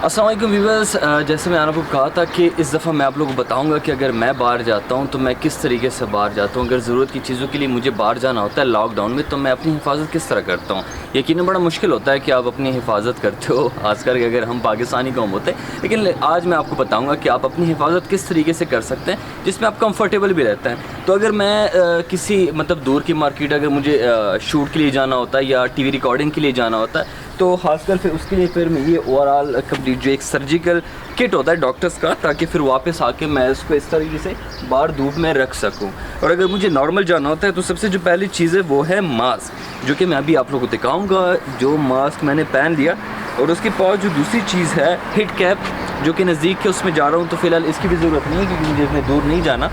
अस्सलाम वालेकुम व्यूअर्स, जैसे मैं आपको कहा था कि इस दफ़ा मैं आप लोगों को बताऊंगा कि अगर मैं बाहर जाता हूं तो मैं किस तरीके से बाहर जाता हूं। अगर ज़रूरत की चीज़ों के लिए मुझे बाहर जाना होता है लॉकडाउन में, तो मैं अपनी हिफाजत किस तरह करता हूं। यकीनन बड़ा मुश्किल होता है कि आप अपनी हिफाजत करते हो, खासकर कि अगर हम पाकिस्तानी कौम होते हैं। लेकिन आज मैं आपको बताऊँगा कि आप अपनी हिफाजत किस तरीके से कर सकते हैं जिसमें आप कंफर्टेबल भी रहते हैं। तो अगर मैं किसी मतलब दूर की मार्केट अगर मुझे शूट के लिए जाना होता है या TV रिकॉर्डिंग के लिए जाना होता है, तो ख़ासकर फिर उसके लिए फिर मैं ये ओवरऑल कंप्लीट जो एक सर्जिकल किट होता है डॉक्टर्स का, ताकि फिर वापस आके मैं उसको इस तरीके से बाहर धूप में रख सकूं। और अगर मुझे नॉर्मल जाना होता है तो सबसे जो पहली चीज़ है वो है मास्क, जो कि मैं अभी आप लोगों को दिखाऊंगा। जो मास्क मैंने पहन लिया, और उसके पास जो दूसरी चीज़ है हिट कैप, जो कि नज़दीक के उसमें जा रहा हूँ तो फ़िलहाल इसकी भी ज़रूरत नहीं है क्योंकि मुझे इतने दूर नहीं जाना,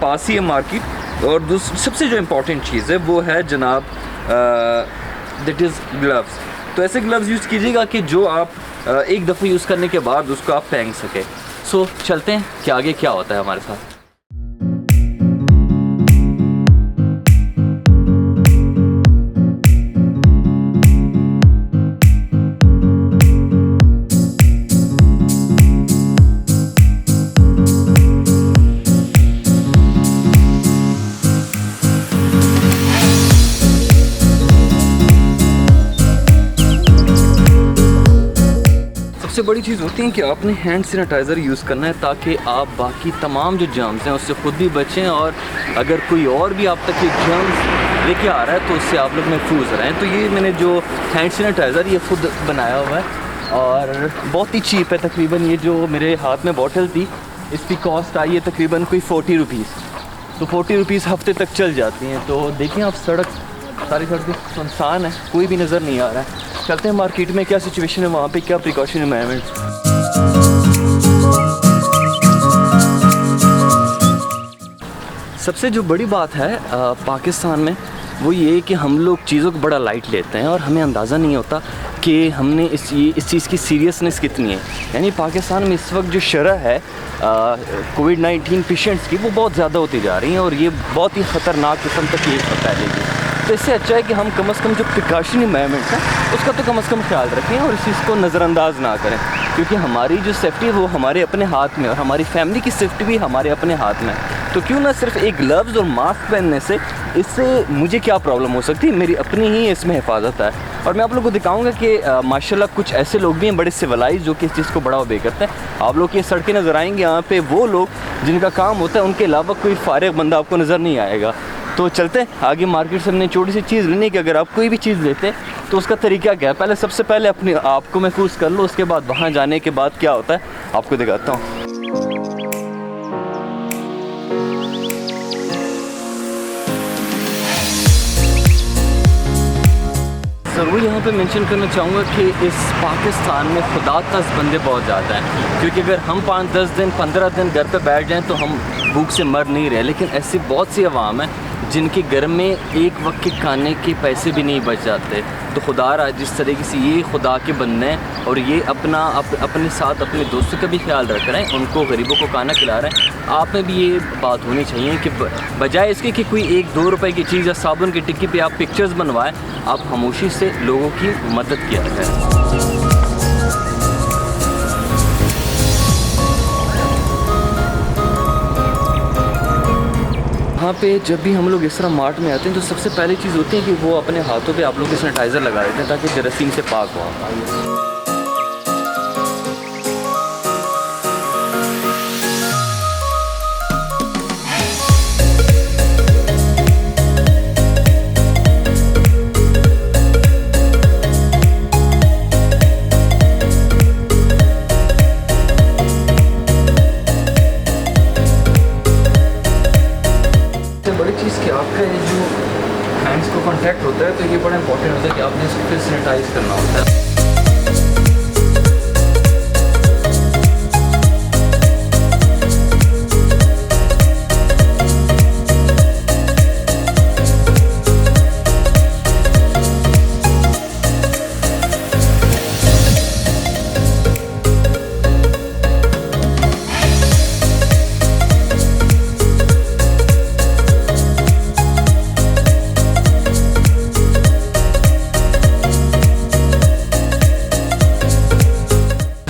पास ही है मार्केट। और सबसे जो इम्पॉर्टेंट चीज़ है वो है जनाब दैट इज़ ग्लव्स। तो ऐसे ग्लव्स यूज़ कीजिएगा कि जो आप एक दफ़ा यूज़ करने के बाद उसको आप फेंक सकें। सो चलते हैं कि आगे क्या होता है हमारे साथ। सबसे बड़ी चीज़ होती है कि आपने हैंड सैनिटाइज़र यूज़ करना है, ताकि आप बाकी तमाम जो जर्म्स हैं उससे ख़ुद भी बचें, और अगर कोई और भी आप तक ये जर्म्स लेके आ रहा है तो उससे आप लोग महफूज रहें। तो ये मैंने जो हैंड सैनिटाइज़र ये ख़ुद बनाया हुआ है और बहुत ही चीप है। तकरीबन ये जो मेरे हाथ में बॉटल थी इसकी कॉस्ट आई है तकरीबन कोई 40 रुपीज़। तो 40 रुपीज़ हफ्ते तक चल जाती हैं। तो देखें आप, सारी सड़कें सुनसान है, कोई भी नज़र नहीं आ रहा है। चलते हैं मार्केट में क्या सिचुएशन है, वहाँ पे क्या प्रिकॉशन मेजरमेंट। सबसे जो बड़ी बात है पाकिस्तान में वो ये कि हम लोग चीज़ों को बड़ा लाइट लेते हैं और हमें अंदाज़ा नहीं होता कि हमने इस चीज़ की सीरियसनेस कितनी है। यानी पाकिस्तान में इस वक्त जो शरह है कोविड-19 पेशेंट्स की वो बहुत ज़्यादा होती जा रही हैं, और ये बहुत ही ख़तरनाक किस्म तक ये फैलेगी। तो इससे अच्छा है कि हम कम से कम जो प्रिकॉशनरी मेजरमेंट्स हैं उसका तो कम से कम ख्याल रखें और इस चीज़ को नज़रअंदाज ना करें, क्योंकि हमारी जो सेफ्टी है वो हमारे अपने हाथ में, और हमारी फैमिली की सेफ्टी भी हमारे अपने हाथ में। तो क्यों ना सिर्फ एक ग्लव्स और मास्क पहनने से इससे मुझे क्या प्रॉब्लम हो सकती है, मेरी अपनी ही इसमें हिफाजत है। और मैं आप लोगों को दिखाऊंगा कि माशाल्लाह कुछ ऐसे लोग भी हैं बड़े सिविलाइज जो कि इस चीज़ को बड़ा बे करते हैं। आप लोग ये सड़कें नज़र आएंगे, यहाँ पे वो लोग जिनका काम होता है उनके अलावा कोई फारिग बंदा आपको नज़र नहीं आएगा। तो चलते हैं आगे। मार्केट से हमने छोटी सी चीज़ लेनी कि अगर आप कोई भी चीज़ लेते हैं तो उसका तरीका क्या है, सबसे पहले अपने आप को महफूज कर लो, उसके बाद वहाँ जाने के बाद क्या होता है आपको दिखाता हूँ। ज़रूर यहाँ पे मेंशन करना चाहूँगा कि इस पाकिस्तान में खुदा तस बंदे बहुत ज़्यादा हैं, क्योंकि अगर हम 5-10 दिन 15 दिन घर पे बैठ जाएं तो हम भूख से मर नहीं रहे। लेकिन ऐसी बहुत सी अवाम है जिनके घर में एक वक्त के खाने के पैसे भी नहीं बच जाते। तो खुदा रहा जिस तरीके से ये खुदा के बंदे हैं और ये अपने साथ अपने दोस्तों का भी ख्याल रख रहे हैं, उनको गरीबों को खाना खिला रहे हैं। आप में भी ये बात होनी चाहिए कि बजाय इसके कि कोई 1-2 रुपए की चीज़ या साबुन की टिक्की पे आप पिक्चर्स बनवाएं, आप खामोशी से लोगों की मदद किया करें। यहाँ पे जब भी हम लोग इस तरह मार्ट में आते हैं तो सबसे पहली चीज़ होती है कि वो अपने हाथों पे आप लोग सैनिटाइज़र लगा देते हैं ताकि जरासीम से पाक हो। बड़ी चीज़ कि आपका ये जो हैंड्स को कांटेक्ट होता है तो ये बड़ा इंपॉर्टेंट होता है कि आपने इसको फिर सैनिटाइज़ करना होता है।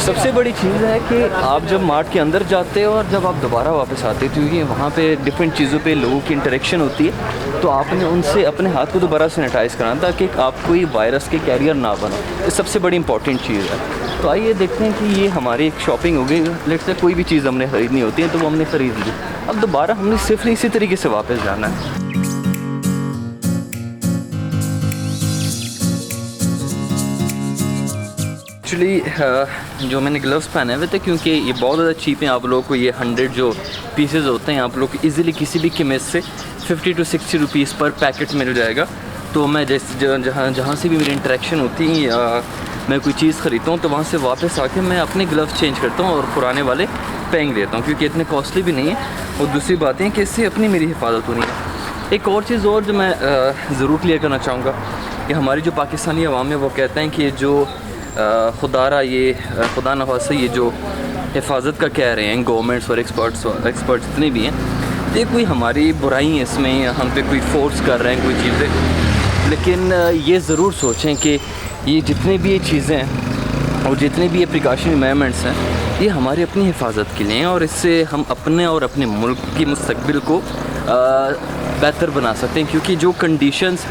सबसे बड़ी चीज़ है कि आप जब मार्ट के अंदर जाते हो और जब आप दोबारा वापस आते हो, क्योंकि वहाँ पे डिफरेंट चीज़ों पे लोगों की इंटरेक्शन होती है, तो आपने उनसे अपने हाथ को दोबारा सैनिटाइज़ कराना ताकि आप कोई वायरस के कैरियर ना बनो। ये सबसे बड़ी इंपॉर्टेंट चीज़ है। तो आइए देखते हैं कि ये हमारी एक शॉपिंग हो गई। लेट्स से कोई भी चीज़ हमने ख़रीदनी होती है तो वो हमने ख़रीद ली, अब दोबारा हमने सिर्फ इसी तरीके से वापस जाना है। एक्चुअली जो मैंने ग्लव्स पहने हुए थे, क्योंकि ये बहुत ज़्यादा चीप हैं, आप लोगों को ये 100 जो पीसेस होते हैं आप लोग को ईज़िली किसी भी कीमत से 50 to 60 रुपीज़ पर पैकेट मिल जाएगा। तो मैं जैसे जहाँ से भी मेरी इंटरेक्शन होती है या मैं कोई चीज़ ख़रीदता हूँ तो वहाँ से वापस आके मैं अपने ग्लव्स चेंज करता हूँ और पुराने वाले फेंक देता हूँ, क्योंकि इतने कॉस्टली भी नहीं है। और दूसरी बात है कि इससे अपनी मेरी हिफाजत होनी है। एक और चीज़ और जो मैं ज़रूर क्लियर करना चाहूँगा कि हमारी जो पाकिस्तानी अवाम है वो कहते हैं कि जो खुदा न खास्ता ये जो हिफाजत का कह रहे हैं गवर्नमेंट्स और एक्सपर्ट्स जितने भी हैं, ये कोई हमारी बुराई है इसमें, हम पे कोई फोर्स कर रहे हैं कोई चीज़ें। लेकिन ये ज़रूर सोचें कि ये जितने भी ये चीज़ें हैं और जितने भी ये प्रिकॉशनरी मेजर्स हैं, ये हमारी अपनी हिफाजत के लिए हैं और इससे हम अपने और अपने मुल्क की मुस्तकबिल को बेहतर बना सकते हैं। क्योंकि जो कंडीशंस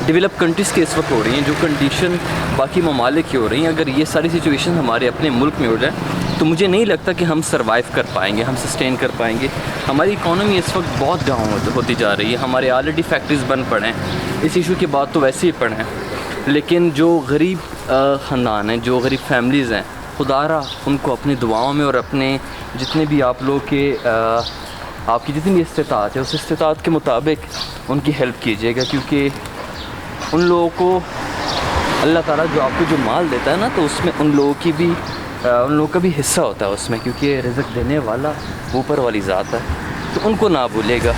डेवलप कंट्रीज़ के इस वक्त हो रही हैं, जो कंडीशन बाकी ममालिक की हो रही हैं, अगर ये सारी सिचुएशन हमारे अपने मुल्क में हो जाए तो मुझे नहीं लगता कि हम सर्वाइव कर पाएंगे, हम सस्टेन कर पाएंगे। हमारी इकॉनमी इस वक्त बहुत डाउन होती जा रही है। हमारे ऑलरेडी फैक्ट्रीज़ बंद पड़े हैं, इस इशू के बाद तो वैसे ही पड़े हैं। लेकिन जो गरीब ख़ानदान हैं, जो गरीब फैमिलीज़ हैं, खुदारा उनको अपनी दुआओं में और अपने जितने भी आप लोग के आपकी जितनी भी इस्तिताअत है उस इस्तिताअत के मुताबिक उनकी हेल्प कीजिएगा। क्योंकि उन लोगों को अल्लाह ताला जो आपको जो माल देता है ना, तो उसमें उन लोगों का भी हिस्सा होता है उसमें, क्योंकि रिज़्क़ देने वाला ऊपर वाली ज़ात है, तो उनको ना भूलेगा।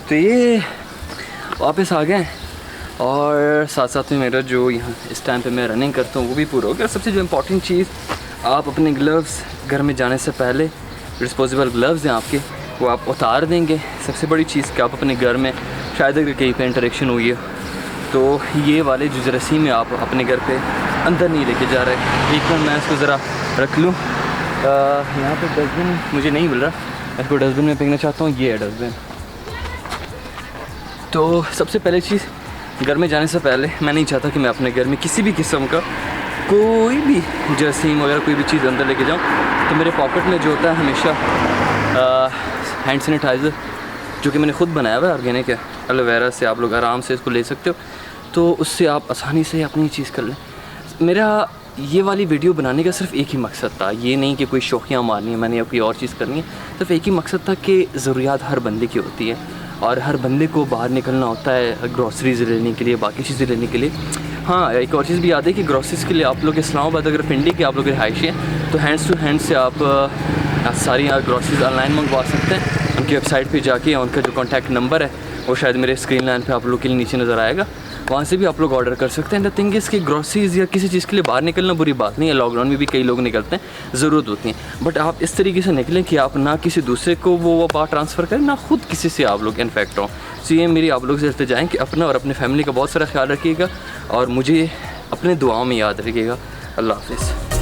तो ये वापस आ गए और साथ साथ में मेरा जो यहाँ इस टाइम पे मैं रनिंग करता हूँ वो भी पूरा हो गया। सबसे जो इम्पोर्टेंट चीज़, आप अपने ग्लव्स घर में जाने से पहले डिस्पोजेबल ग्लव्स हैं आपके, वो आप उतार देंगे। सबसे बड़ी चीज़ कि आप अपने घर में शायद अगर कहीं पे इंटरेक्शन हुई है तो ये वाले जो जरासीम है आप अपने घर पे अंदर नहीं लेके जा रहे। एक बार मैं इसको ज़रा रख लूँ, यहाँ पर डस्टबिन मुझे नहीं मिल रहा, इसको डस्टबिन में फेंकना चाहता हूँ। ये है डस्टबिन। तो सबसे पहले चीज़, घर में जाने से पहले मैं नहीं चाहता कि मैं अपने घर में किसी भी किस्म का कोई भी जरासीम वगैरह कोई भी चीज़ अंदर लेके जाऊँ। तो मेरे पॉकेट में जो होता है हमेशा हैंड सैनिटाइज़र, जो कि मैंने ख़ुद बनाया हुआ है, ऑर्गेनिक है, एलोवेरा से आप लोग आराम से इसको ले सकते हो। तो उससे आप आसानी से अपनी चीज़ कर लें। मेरा ये वाली वीडियो बनाने का सिर्फ एक ही मकसद था, ये नहीं कि कोई शौकियाँ मारनी है मैंने या कोई और चीज़ करनी है। सिर्फ एक ही मकसद था कि ज़रूरियात हर बंदे की होती है और हर बंदे को बाहर निकलना होता है ग्रॉसरीज लेने के लिए, बाकी चीज़ें लेने के लिए। हाँ, एक और चीज़ भी याद है कि ग्रॉसरीज़ के लिए आप लोग इस्लामाबाद अगर पिंडी के आप लोग रिहायशी हैं तो हैंड्स टू हैंड से आप सारी ग्रॉसरीज़ ऑनलाइन मंगवा सकते हैं। उनकी वेबसाइट पे जाके उनका जो कॉन्टैक्ट नंबर है वो शायद मेरे स्क्रीन लाइन पे आप लोग के लिए नीचे नज़र आएगा, वहाँ से भी आप लोग ऑर्डर कर सकते हैं। द थिंग इज़ कि ग्रॉसरीज़ या किसी चीज़ के लिए बाहर निकलना बुरी बात नहीं है, लॉकडाउन में भी कई लोग निकलते हैं, ज़रूरत होती है, बट आप इस तरीके से निकलें कि आप ना किसी दूसरे को वो बात ट्रांसफ़र करें, ना खुद किसी से आप लोग इन्फेक्ट हों। सो ये मेरी आप लोग से इल्तिजा है कि अपना और अपने फैमिली का बहुत सारा ख्याल रखिएगा और मुझे अपने दुआओं में याद रखिएगा। अल्लाह हाफ़िज़।